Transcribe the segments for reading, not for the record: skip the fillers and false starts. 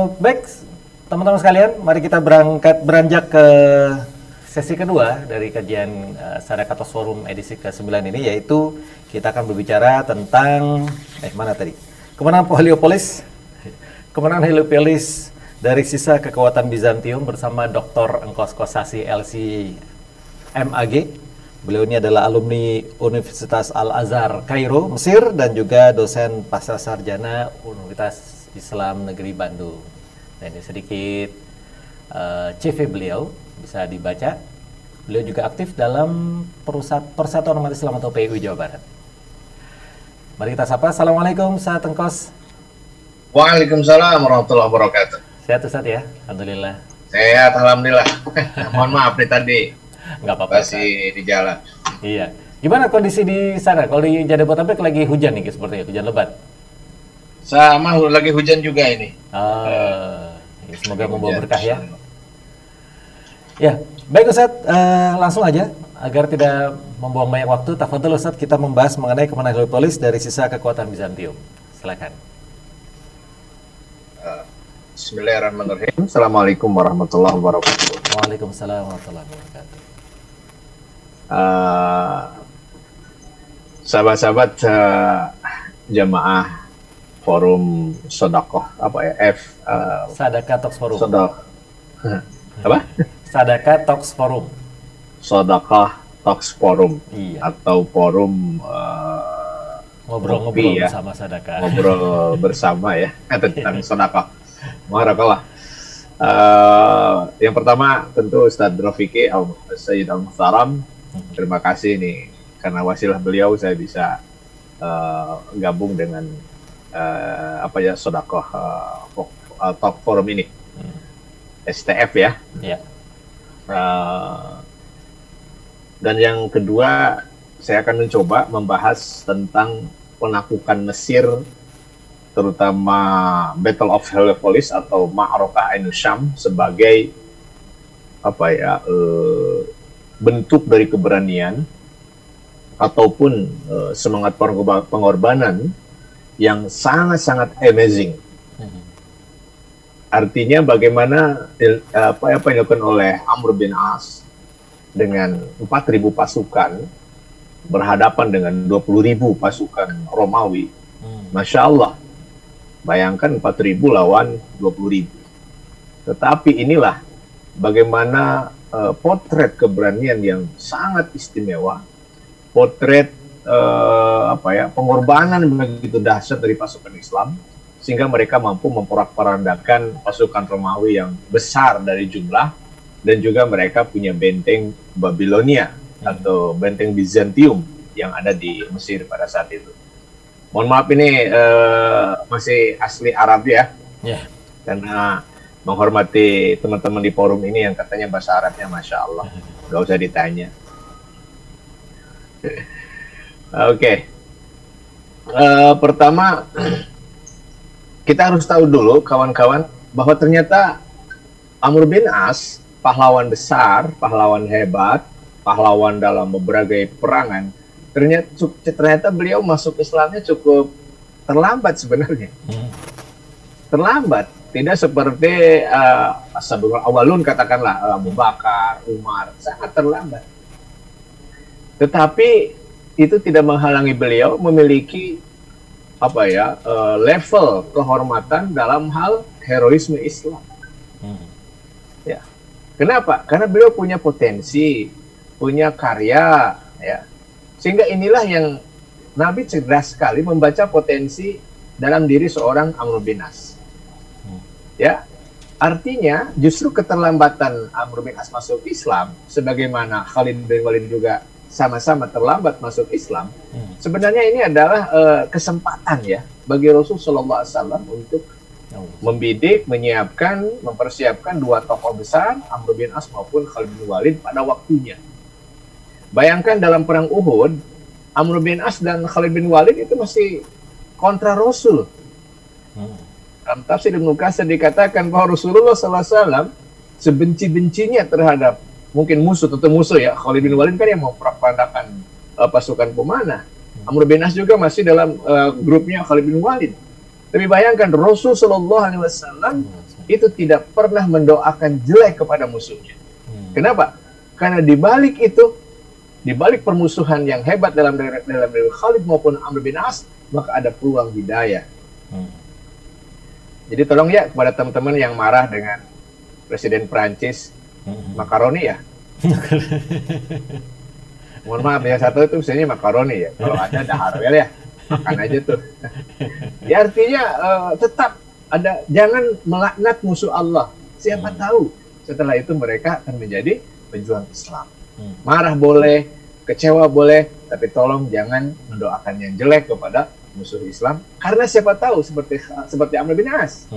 Baik, teman-teman sekalian, mari kita beranjak ke sesi kedua dari kajian Sadaqatos Forum edisi ke-9 ini, yaitu kita akan berbicara tentang kemenangan Heliopolis dari sisa kekuatan Bizantium bersama Dr. Engkos Kosasi LC MAG. Beliau ini adalah alumni Universitas Al-Azhar Kairo, Mesir, dan juga dosen pasca sarjana Universitas Islam Negeri Bandung. Dan ini sedikit CV beliau bisa dibaca. Beliau juga aktif dalam Persatuan Umat Islam atau PUI Jawa Barat. Mari kita sapa. Assalamualaikum Ustaz Engkos. Waalaikumsalam warahmatullahi wabarakatuh. Sehat Ustaz ya? Alhamdulillah. Sehat, alhamdulillah. Mohon maaf nih tadi. Nggak apa-apa. Masih di jalan. Iya. Gimana kondisi di sana? Kalau di Jabodetabek lagi hujan nih sepertinya, hujan lebat. Sama lagi hujan juga ini. Ya, semoga membawa berkah ya. Ya, baik Ustaz, langsung aja agar tidak membuang banyak waktu. Tafadhol Ustaz, kita membahas mengenai kemenangan Heliopolis dari sisa kekuatan Bizantium. Silakan. Bismillahirrahmanirrahim. Assalamualaikum warahmatullahi wabarakatuh. Waalaikumsalam warahmatullahi wabarakatuh. Sahabat-sahabat jamaah Forum Sodakoh Sadaqah Talks Forum. Sadaqah Talks Forum. Sodakoh Talks Forum. Iya. Atau forum ngobrol-ngobrol ya. bersama Sadaqah. Ngobrol bersama ya tentang Sodakoh. Maharakallah. Yang pertama tentu Ustadz Rafiki Sayyid Al-Muhtaram. Terima kasih nih karena wasilah beliau saya bisa gabung dengan Sodakoh Talk Forum ini, STF ya. Yeah. Dan yang kedua saya akan mencoba membahas tentang penaklukan Mesir, terutama Battle of Heliopolis atau Ma'rakah Ain Syam sebagai bentuk dari keberanian ataupun semangat pengorbanan yang sangat-sangat amazing. Artinya bagaimana apa yang dilakukan oleh Amr bin As dengan 4.000 pasukan berhadapan dengan 20.000 pasukan Romawi. Masya Allah. Bayangkan 4.000 lawan 20.000. Tetapi inilah bagaimana potret keberanian yang sangat istimewa. Potret pengorbanan begitu dahsyat dari pasukan Islam sehingga mereka mampu memporak-porandakan pasukan Romawi yang besar dari jumlah, dan juga mereka punya benteng Babilonia atau benteng Bizantium yang ada di Mesir pada saat itu. Mohon maaf ini masih asli Arab ya, karena menghormati teman-teman di forum ini yang katanya bahasa Arabnya Masya Allah, nggak usah ditanya. Oke. Pertama kita harus tahu dulu kawan-kawan bahwa ternyata Amr bin As, pahlawan besar, pahlawan hebat, pahlawan dalam berbagai perangan, ternyata beliau masuk Islamnya cukup terlambat sebenarnya. Terlambat, tidak seperti As-Sabiqun Awwalun katakanlah Abu Bakar, Umar, sangat terlambat. Tetapi itu tidak menghalangi beliau memiliki level kehormatan dalam hal heroisme Islam. Ya. Kenapa? Karena beliau punya potensi, punya karya, ya. Sehingga inilah yang Nabi cerdas sekali membaca potensi dalam diri seorang Amr bin As. Ya. Artinya justru keterlambatan Amr bin As masuk Islam, sebagaimana Khalid bin Walid juga sama-sama terlambat masuk Islam, sebenarnya ini adalah kesempatan ya bagi Rasulullah SAW untuk membidik, menyiapkan, mempersiapkan dua tokoh besar, Amr bin As maupun Khalid bin Walid pada waktunya. Bayangkan dalam perang Uhud, Amr bin As dan Khalid bin Walid itu masih kontra Rasul. Dalam tafsir Ibnu Katsir dikatakan bahwa Rasulullah SAW sebenci-bencinya terhadap mungkin musuh ya, Khalid bin Walid kan yang memperandakan pasukan pemanah. Amr bin As juga masih dalam grupnya Khalid bin Walid. Tapi bayangkan Rasulullah SAW itu tidak pernah mendoakan jelek kepada musuhnya. Kenapa? Karena di balik itu, di balik permusuhan yang hebat dalam diri Khalid maupun Amr bin As, maka ada peluang hidayah. Jadi tolong ya kepada teman-teman yang marah dengan Presiden Prancis makaroni ya. Mohon maaf ya, satu itu misalnya makaroni ya. Kalau ada harwel ya, makan aja tuh. Ya artinya tetap ada, jangan melaknat musuh Allah. Siapa tahu setelah itu mereka akan menjadi pejuang Islam. Marah boleh, kecewa boleh, tapi tolong jangan mendoakan yang jelek kepada musuh Islam. Karena siapa tahu seperti Amr bin As,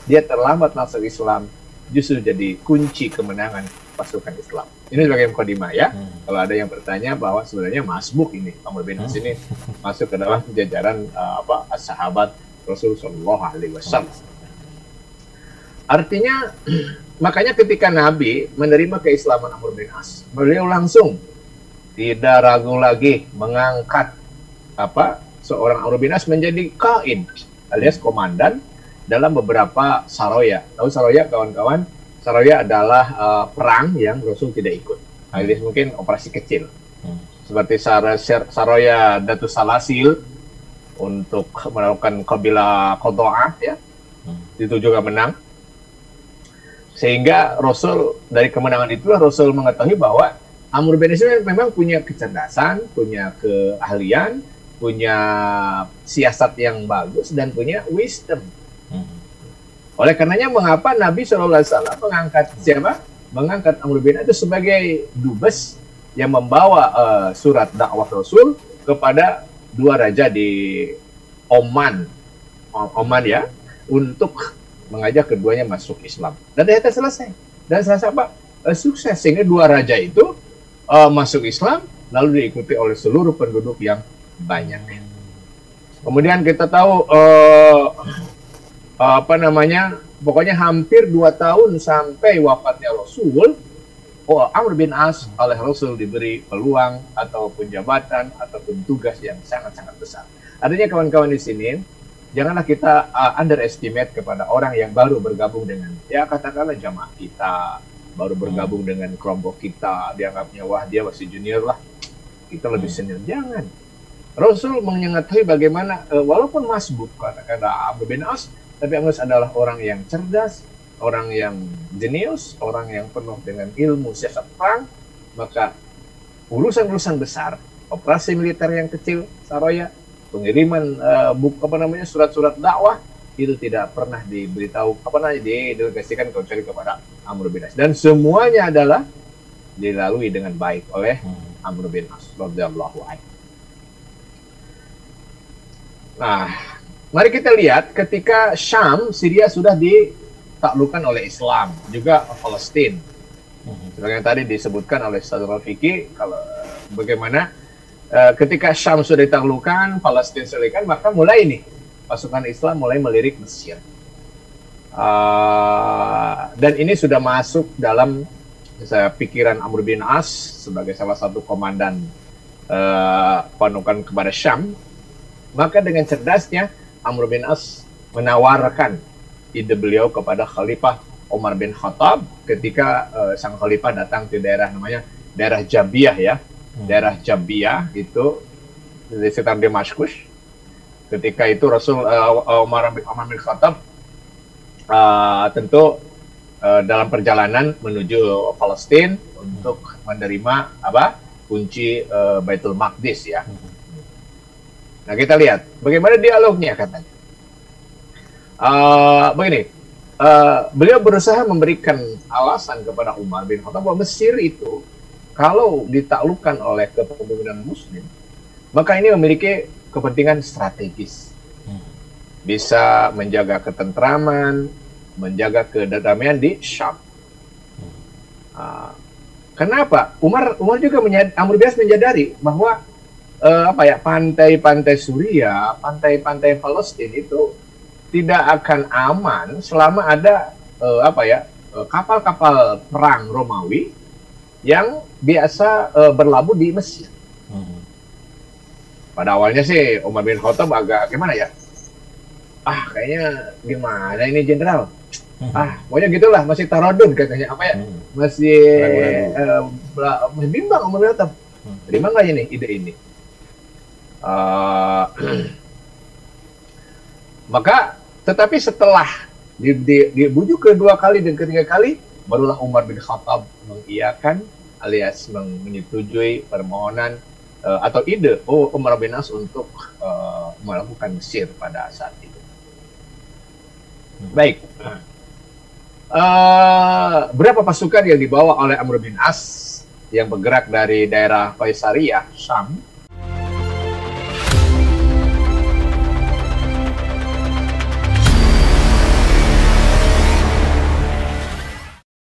dia terlambat masuk Islam, justru jadi kunci kemenangan pasukan Islam. Ini sebagai mukadimah ya. Kalau ada yang bertanya bahwa sebenarnya masbuk ini, Amr bin As ini masuk ke dalam jajaran sahabat Rasulullah Shallallahu Alaihi Wasallam. Artinya, makanya ketika Nabi menerima keislaman Amr bin As, beliau langsung tidak ragu lagi mengangkat seorang Amr bin As menjadi qaid alias komandan dalam beberapa saroya. Tahu saroya kawan-kawan? Saroya adalah perang yang Rasul tidak ikut, alias mungkin operasi kecil. Seperti saroya Datus Salasil untuk melakukan kabilah Qadha'ah ya. Itu juga menang. Sehingga Rasul dari kemenangan itulah Rasul mengetahui bahwa Amr bin As memang punya kecerdasan, punya keahlian, punya siasat yang bagus dan punya wisdom. Oleh karenanya mengapa Nabi SAW mengangkat siapa? Mengangkat Amr bin As itu sebagai dubes yang membawa surat dakwah Rasul kepada dua raja di Oman ya, untuk mengajak keduanya masuk Islam. Dan ternyata selesai. Dan selesai sukses, sehingga dua raja itu masuk Islam lalu diikuti oleh seluruh penduduk yang banyak. Kemudian kita tahu pokoknya hampir 2 tahun sampai wafatnya Rasul, Amr bin As oleh Rasul diberi peluang ataupun jabatan ataupun tugas yang sangat-sangat besar. Artinya kawan-kawan di sini, janganlah kita underestimate kepada orang yang baru bergabung dengan, ya katakanlah jamaah kita, baru bergabung dengan kelompok kita, dianggapnya wah dia masih junior lah, kita lebih senior. Jangan. Rasul mengetahui bagaimana walaupun masbuk kata Amr bin As, tapi Amr bin As adalah orang yang cerdas, orang yang jenius, orang yang penuh dengan ilmu siasat perang. Maka urusan-urusan besar, operasi militer yang kecil, saroya, pengiriman surat-surat dakwah, itu tidak pernah diberitahu, didelegasikan kecuali kepada Amr bin As. Dan semuanya adalah dilalui dengan baik oleh Amr bin As radhiyallahu anhu. Nah, mari kita lihat ketika Syam, Syria sudah ditaklukkan oleh Islam, juga Palestina. Seperti yang tadi disebutkan oleh Ustaz Rafiqi, kalau bagaimana ketika Syam sudah ditaklukkan, Palestina sudah ditaklukkan, maka mulai nih pasukan Islam mulai melirik Mesir. Dan ini sudah masuk dalam pikiran Amr bin As sebagai salah satu komandan pasukan kepada Syam. Maka dengan cerdasnya Amr bin As menawarkan ide beliau kepada Khalifah Umar bin Khattab ketika sang Khalifah datang ke daerah namanya daerah Jabiyah ya. Daerah Jabiyah itu di sekitar Damaskus. Ketika itu Rasul Umar bin Khattab tentu dalam perjalanan menuju Palestina untuk menerima kunci Baitul Maqdis ya. Nah, kita lihat bagaimana dialognya katanya. Begini, beliau berusaha memberikan alasan kepada Umar bin Khattab bahwa Mesir itu kalau ditaklukkan oleh kepemimpinan Muslim, maka ini memiliki kepentingan strategis. Bisa menjaga ketentraman, menjaga kedamaian di Syam. Kenapa? Umar juga Amr bin As menyadari bahwa pantai-pantai Suriah, pantai-pantai Palestina itu tidak akan aman selama ada kapal-kapal perang Romawi yang biasa berlabuh di Mesir. Pada awalnya sih Umar bin Khattab agak gimana ya? Kayaknya gimana ini jenderal? Pokoknya gitulah, masih tarodun katanya, apa ya, masih masih bimbang Umar bin Khattab. Terima nggak ini ide ini? Maka, tetapi setelah dibujuk kedua kali dan ketiga kali, barulah Umar bin Khattab mengiyakan alias menyetujui permohonan atau ide Umar bin As untuk melakukan Mesir pada saat itu. Baik. Berapa pasukan yang dibawa oleh Amr bin As yang bergerak dari daerah Qaisariyah, Syam,